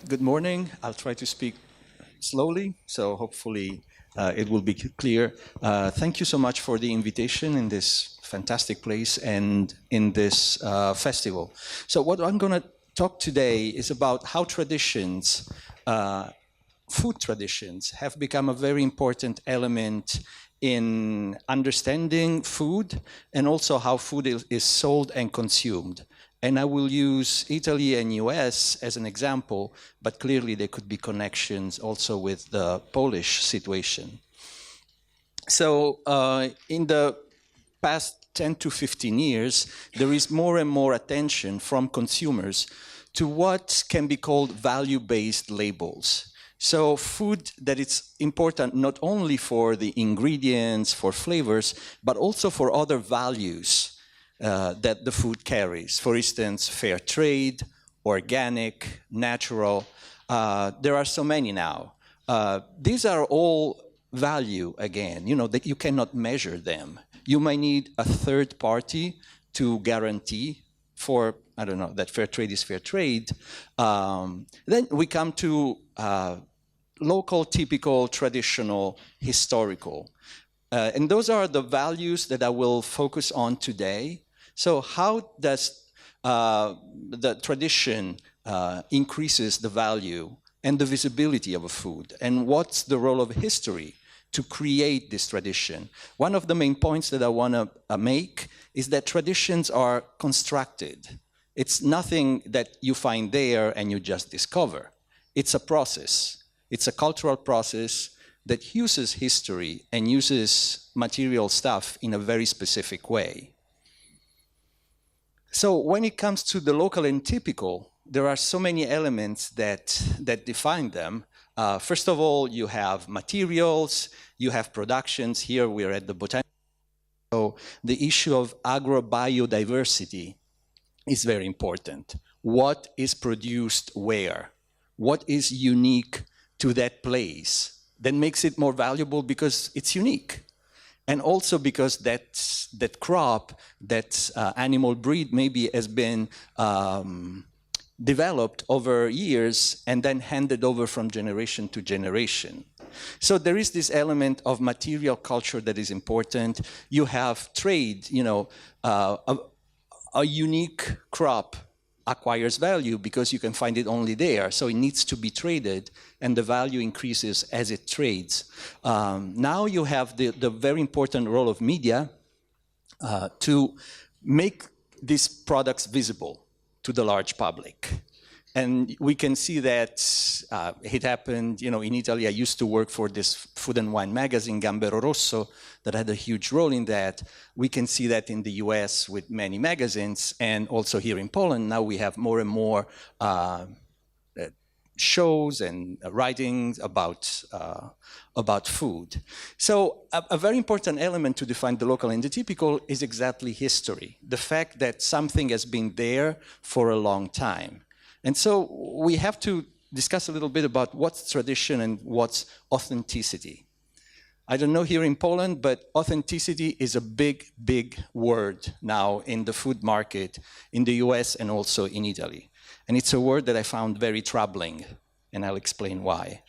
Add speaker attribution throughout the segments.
Speaker 1: Good morning. I'll try to speak slowly, so hopefully it will be clear. Thank you so much for the invitation in this fantastic place and in this festival. So what I'm going to talk today is about how traditions, food traditions, have become a very important element in understanding food and also how food is sold and consumed. And I will use Italy and US as an example, but clearly there could be connections also with the Polish situation. So in the past 10 to 15 years, there is more and more attention from consumers to what can be called value-based labels. So food that is important not only for the ingredients, for flavors, but also for other values that the food carries. For instance, fair trade, organic, natural. There are so many now. These are all value, again, that you cannot measure them. You might need a third party to guarantee for, I don't know, that fair trade is fair trade. Then we come to local, typical, traditional, historical. And those are the values that I will focus on today. So how does the tradition increases the value and the visibility of a food? And what's the role of history to create this tradition? One of the main points that I want to make is that traditions are constructed. It's nothing that you find there and you just discover. It's a process. It's a cultural process that uses history and uses material stuff in a very specific way. So when it comes to the local and typical, there are so many elements that define them. First of all, you have materials, you have productions. Here we're at the botanical. So the issue of agrobiodiversity is very important. What is produced where? What is unique to that place? That makes it more valuable because it's unique. And also because that crop, that animal breed maybe has been developed over years and then handed over from generation to generation. So there is this element of material culture that is important. You have trade, a unique crop acquires value because you can find it only there. So it needs to be traded and the value increases as it trades. Now you have the very important role of media to make these products visible to the large public. And we can see that it happened, in Italy. I used to work for this food and wine magazine, Gambero Rosso, that had a huge role in that. We can see that in the US with many magazines, and also here in Poland. Now we have more and more shows and writings about food. So a very important element to define the local and the typical is exactly history. The fact that something has been there for a long time. And so we have to discuss a little bit about what's tradition and what's authenticity. I don't know here in Poland, but authenticity is a big, big word now in the food market in the US and also in Italy. And it's a word that I found very troubling, and I'll explain why.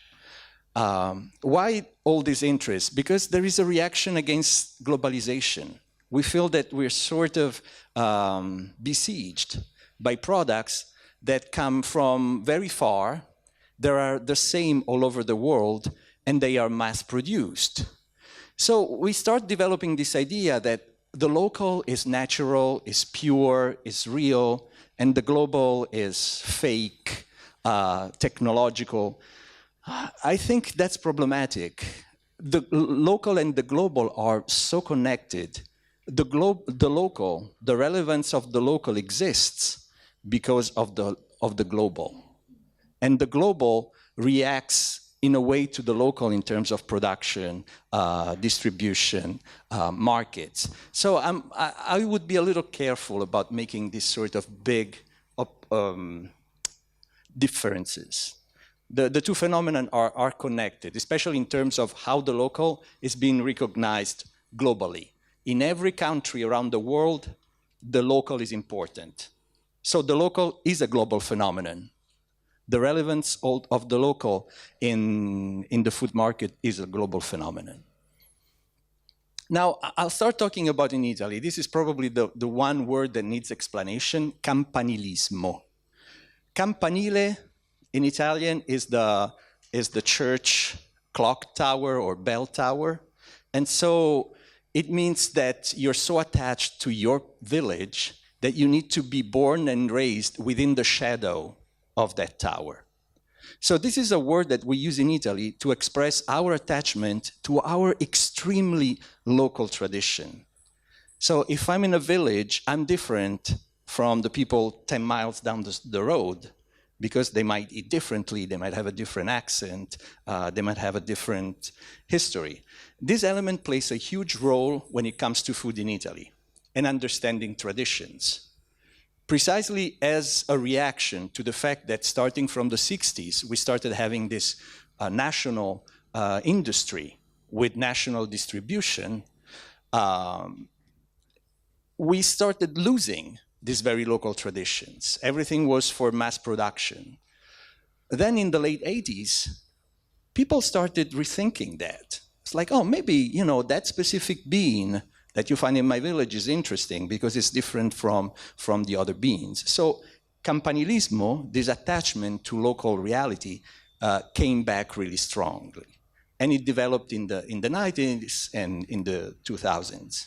Speaker 1: Why all this interest? Because there is a reaction against globalization. We feel that we're sort of besieged by products that come from very far. They are the same all over the world, and they are mass-produced. So we start developing this idea that the local is natural, is pure, is real, and the global is fake, technological. I think that's problematic. The local and the global are so connected. The local, the relevance of the local exists because of the global. And the global reacts in a way to the local in terms of production, distribution, markets. So I would be a little careful about making this sort of big differences. The two phenomena are connected, especially in terms of how the local is being recognized globally. In every country around the world, the local is important. So the local is a global phenomenon. The relevance of the local in the food market is a global phenomenon. Now, I'll start talking about in Italy. This is probably the one word that needs explanation, campanilismo. Campanile in Italian is the church clock tower or bell tower. And so it means that you're so attached to your village that you need to be born and raised within the shadow of that tower. So this is a word that we use in Italy to express our attachment to our extremely local tradition. So if I'm in a village, I'm different from the people 10 miles down the road, because they might eat differently, they might have a different accent, they might have a different history. This element plays a huge role when it comes to food in Italy and understanding traditions. Precisely as a reaction to the fact that starting from the 60s, we started having this national industry with national distribution, we started losing these very local traditions. Everything was for mass production. Then in the late 80s, people started rethinking that. It's like, oh, maybe, you know, that specific bean that you find in my village is interesting because it's different from the other beans. So campanilismo, this attachment to local reality, came back really strongly. And it developed in the 90s and in the 2000s.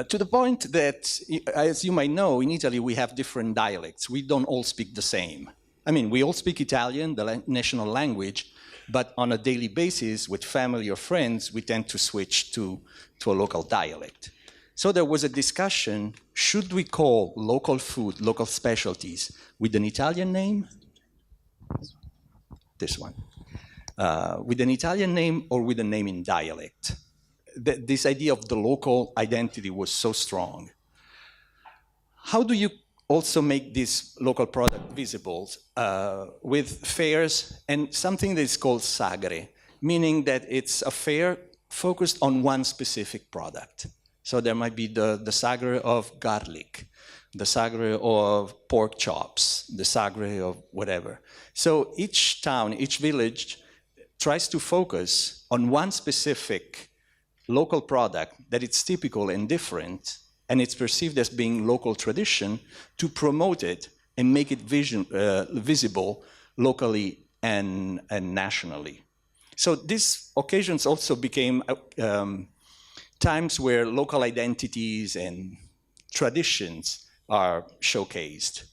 Speaker 1: To the point that, as you might know, in Italy we have different dialects. We don't all speak the same. I mean, we all speak Italian, the national language, but on a daily basis with family or friends, we tend to switch to a local dialect. So there was a discussion, should we call local food, local specialties, with an Italian name? This one. With an Italian name or with a name in dialect? This idea of the local identity was so strong. How do you also make this local product visible? With fairs and something that is called sagre, meaning that it's a fair focused on one specific product. So there might be the sagre of garlic, the sagre of pork chops, the sagre of whatever. So each town, each village tries to focus on one specific local product that it's typical and different, and it's perceived as being local tradition, to promote it and make it visible locally and nationally. So these occasions also became times where local identities and traditions are showcased.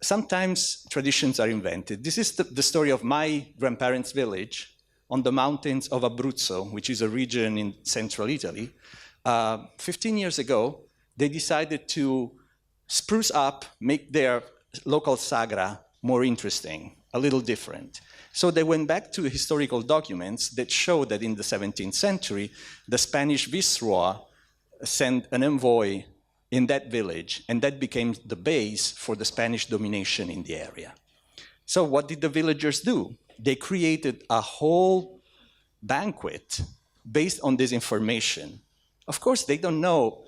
Speaker 1: Sometimes traditions are invented. This is the story of my grandparents' village on the mountains of Abruzzo, which is a region in central Italy. 15 years ago, they decided to spruce up, make their local sagra more interesting, a little different. So they went back to historical documents that show that in the 17th century, the Spanish viceroy sent an envoy in that village, and that became the base for the Spanish domination in the area. So what did the villagers do? They created a whole banquet based on this information. Of course, they don't know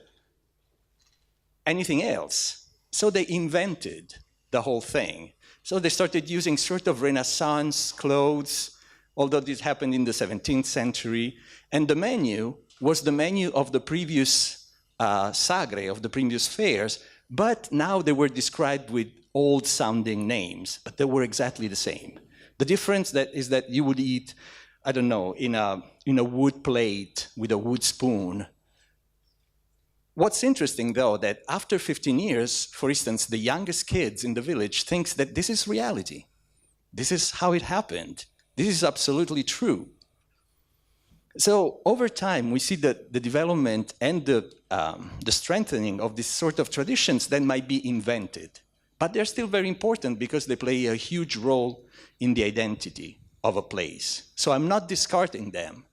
Speaker 1: anything else. So they invented the whole thing. So they started using sort of Renaissance clothes, although this happened in the 17th century. And the menu was the menu of the previous sagre, of the previous fairs, but now they were described with old-sounding names, but they were exactly the same. The difference is that you would eat, I don't know, in a wood plate with a wood spoon. What's interesting, though, that after 15 years, for instance, the youngest kids in the village thinks that this is reality. This is how it happened. This is absolutely true. So over time, we see the development and the strengthening of this sort of traditions that might be invented. But they're still very important because they play a huge role in the identity of a place. So I'm not discarding them.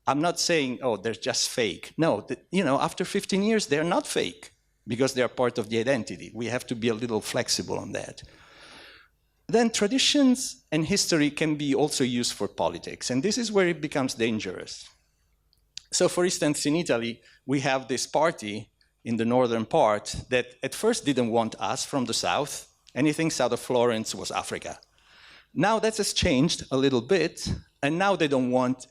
Speaker 1: I'm not saying, oh, they're just fake. No, after 15 years, they're not fake because they're part of the identity. We have to be a little flexible on that. Then traditions and history can be also used for politics, and this is where it becomes dangerous. So for instance, in Italy, we have this party in the northern part that at first didn't want us from the south, Anything south of Florence was Africa. Now that has changed a little bit, and now they don't want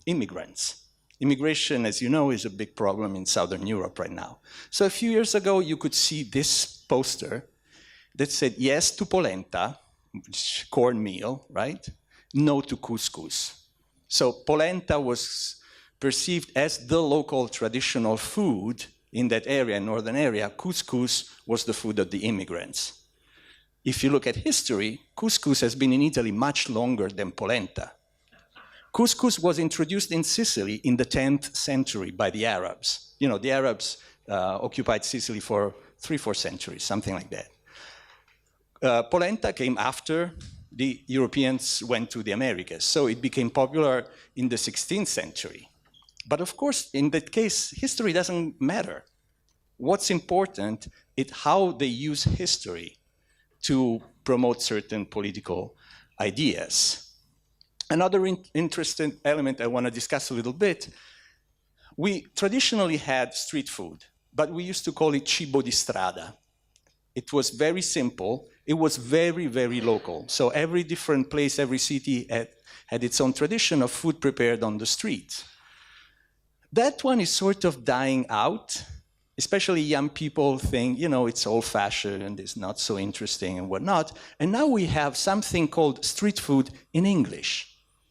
Speaker 1: immigrants. Immigration, as you know, is a big problem in Southern Europe right now. So a few years ago, you could see this poster that said yes to polenta, which is cornmeal, right? No to couscous. So polenta was perceived as the local traditional food in that area, northern area. Couscous was the food of the immigrants. If you look at history, couscous has been in Italy much longer than polenta. Couscous was introduced in Sicily in the 10th century by the Arabs. You know, the Arabs occupied Sicily for 3-4 centuries, something like that. Polenta came after the Europeans went to the Americas, so it became popular in the 16th century. But of course, in that case, history doesn't matter. What's important is how they use history to promote certain political ideas. Another interesting element I want to discuss a little bit, we traditionally had street food, but we used to call it cibo di strada. It was very simple. It was very, very local. So every different place, every city had its own tradition of food prepared on the street. That one is sort of dying out. Especially young people think, you know, it's old-fashioned and it's not so interesting and whatnot. And now we have something called street food in English.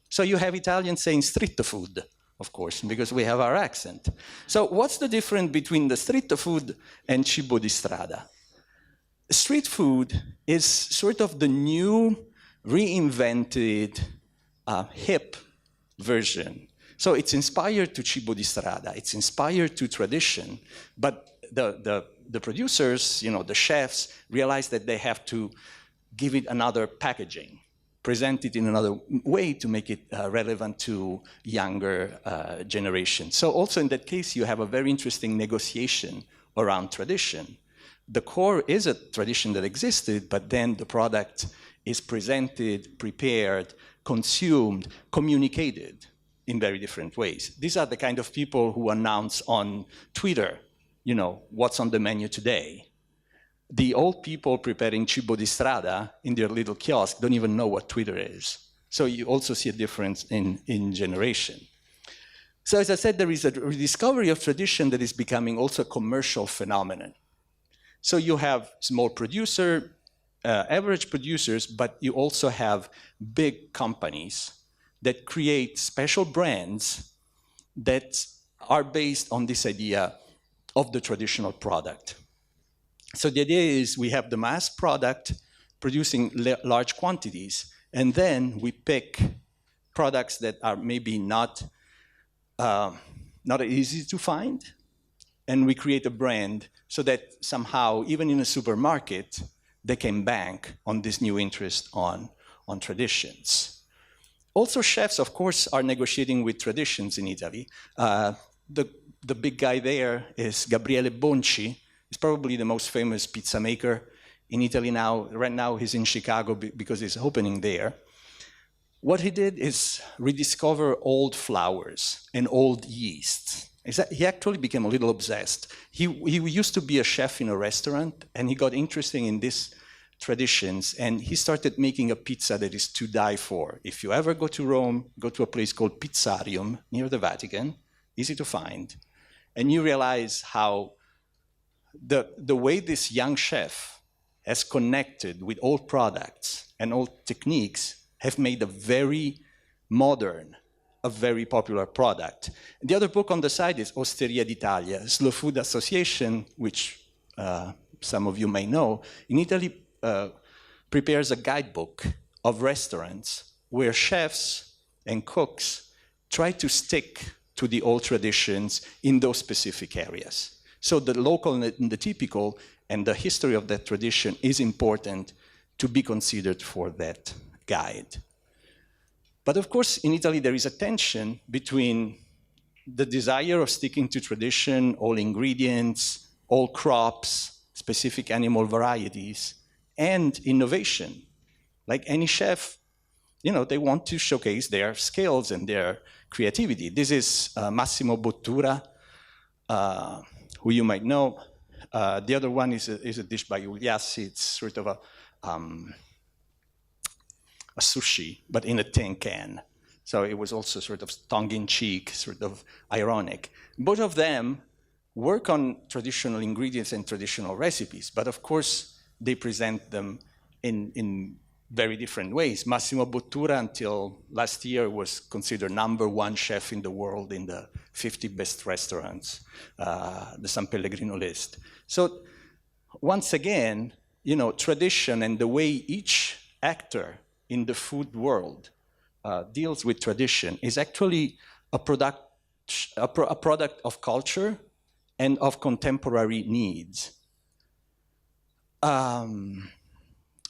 Speaker 1: So you have Italians saying street food, of course, because we have our accent. So what's the difference between the street food and cibo di strada? Street food is sort of the new, reinvented, hip version. So it's inspired to cibo di strada, it's inspired to tradition, but the producers, you know, the chefs, realize that they have to give it another packaging, present it in another way to make it relevant to younger generations. So also in that case, you have a very interesting negotiation around tradition. The core is a tradition that existed, but then the product is presented, prepared, consumed, communicated in very different ways. These are the kind of people who announce on Twitter, you know, what's on the menu today. The old people preparing cibo di strada in their little kiosk don't even know what Twitter is. So you also see a difference in generation. So as I said, there is a rediscovery of tradition that is becoming also a commercial phenomenon. So you have small producer, average producers, but you also have big companies that create special brands that are based on this idea of the traditional product. So the idea is we have the mass product producing large quantities, and then we pick products that are maybe not easy to find, and we create a brand so that somehow, even in a supermarket, they can bank on this new interest on traditions. Also, chefs, of course, are negotiating with traditions in Italy. The big guy there is Gabriele Bonci. He's probably the most famous pizza maker in Italy now. Right now, he's in Chicago because he's opening there. What he did is rediscover old flours and old yeast. He actually became a little obsessed. He used to be a chef in a restaurant, and he got interested in this traditions, and he started making a pizza that is to die for. If you ever go to Rome, go to a place called Pizzarium near the Vatican, easy to find, and you realize how the way this young chef has connected with old products and old techniques have made a very modern, a very popular product. The other book on the side is Osteria d'Italia, Slow Food Association, which some of you may know. In Italy, prepares a guidebook of restaurants where chefs and cooks try to stick to the old traditions in those specific areas. So the local and the typical and the history of that tradition is important to be considered for that guide. But of course, in Italy, there is a tension between the desire of sticking to tradition, all ingredients, all crops, specific animal varieties, and innovation. Like any chef, you know, they want to showcase their skills and their creativity. This is Massimo Bottura, who you might know. The other one is a dish by Uliassi. It's sort of a sushi, but in a tin can. So it was also sort of tongue-in-cheek, sort of ironic. Both of them work on traditional ingredients and traditional recipes, but of course they present them in very different ways. Massimo Bottura, until last year, was considered #1 chef in the world in the 50 best restaurants, the San Pellegrino list. So once again, you know, tradition and the way each actor in the food world deals with tradition is actually a product of culture and of contemporary needs.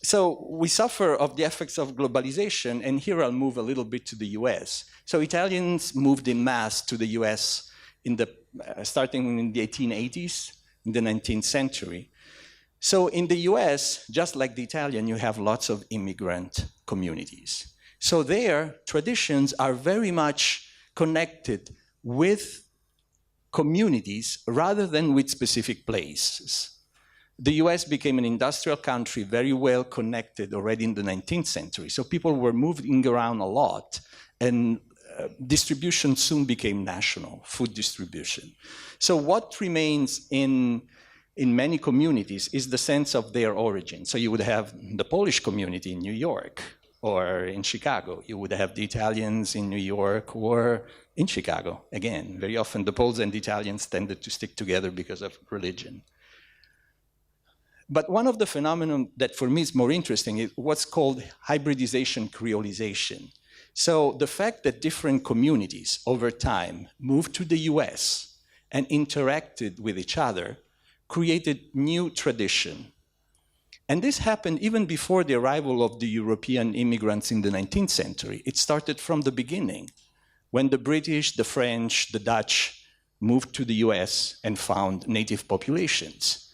Speaker 1: So we suffer of the effects of globalization, and here I'll move a little bit to the US. So Italians moved in mass to the US starting in the 1880s, in the 19th century. So in the US, just like the Italian, you have lots of immigrant communities. So their traditions are very much connected with communities rather than with specific places. The US became an industrial country, very well connected already in the 19th century. So people were moving around a lot, and distribution soon became national, food distribution. So what remains in many communities is the sense of their origin. So you would have the Polish community in New York or in Chicago. You would have the Italians in New York or in Chicago. Again, very often the Poles and the Italians tended to stick together because of religion. But one of the phenomena that for me is more interesting is what's called hybridization, creolization. So the fact that different communities over time moved to the US and interacted with each other created new tradition. And this happened even before the arrival of the European immigrants in the 19th century. It started from the beginning, when the British, the French, the Dutch moved to the US and found native populations.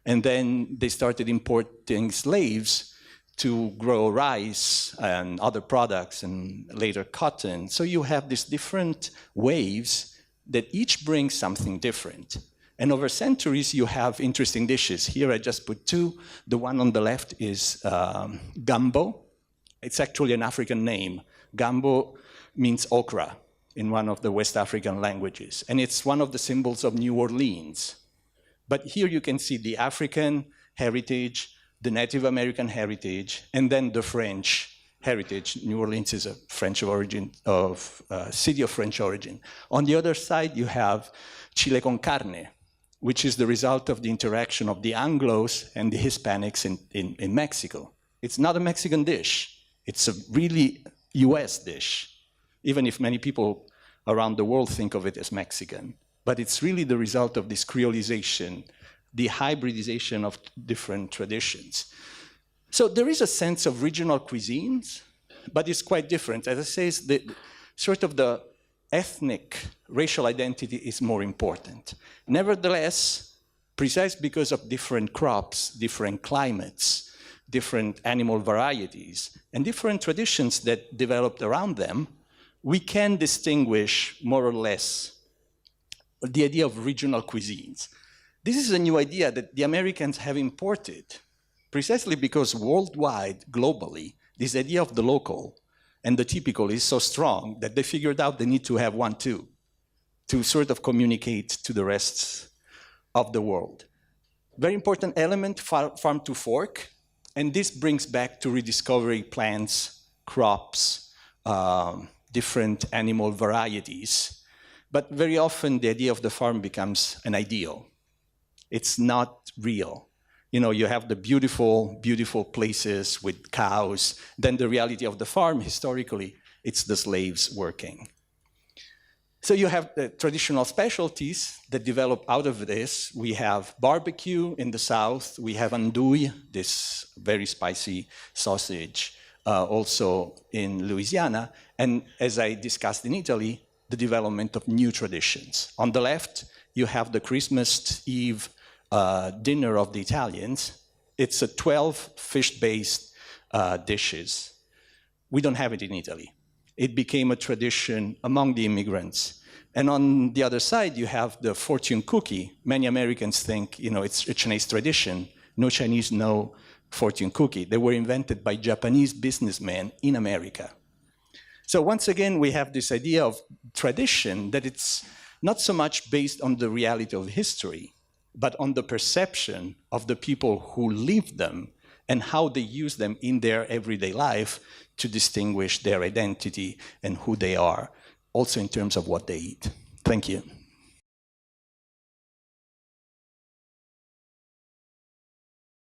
Speaker 1: And then they started importing slaves to grow rice and other products and later cotton. So you have these different waves that each bring something different. And over centuries, you have interesting dishes. Here I just put two. The one on the left is gumbo. It's actually an African name. Gumbo means okra in one of the West African languages. And it's one of the symbols of New Orleans. But here you can see the African heritage, the Native American heritage, and then the French heritage. New Orleans is a French origin, city of French origin. On the other side, you have chile con carne, which is the result of the interaction of the Anglos and the Hispanics in Mexico. It's not a Mexican dish. It's a really US dish, even if many people around the world think of it as Mexican. But it's really the result of this creolization, the hybridization of different traditions. So there is a sense of regional cuisines, but it's quite different. As I say, the ethnic, racial identity is more important. Nevertheless, precisely because of different crops, different climates, different animal varieties, and different traditions that developed around them, we can distinguish more or less the idea of regional cuisines. This is a new idea that the Americans have imported, precisely because worldwide, globally, this idea of the local and the typical is so strong that they figured out they need to have one too, to sort of communicate to the rest of the world. Very important element, farm to fork, and this brings back to rediscovering plants, crops, different animal varieties. But very often the idea of the farm becomes an ideal. It's not real. You know, you have the beautiful, beautiful places with cows. Then the reality of the farm, historically, it's the slaves working. So you have the traditional specialties that develop out of this. We have barbecue in the south. We have andouille, this very spicy sausage, also in Louisiana. And as I discussed in Italy, the development of new traditions. On the left, you have the Christmas Eve dinner of the Italians. It's a 12 fish-based dishes. We don't have it in Italy. It became a tradition among the immigrants. And on the other side, you have the fortune cookie. Many Americans think, it's a Chinese tradition. No Chinese, no fortune cookie. They were invented by Japanese businessmen in America. So once again, we have this idea of tradition that it's not so much based on the reality of history, but on the perception of the people who live them and how they use them in their everyday life to distinguish their identity and who they are, also in terms of what they eat. Thank you.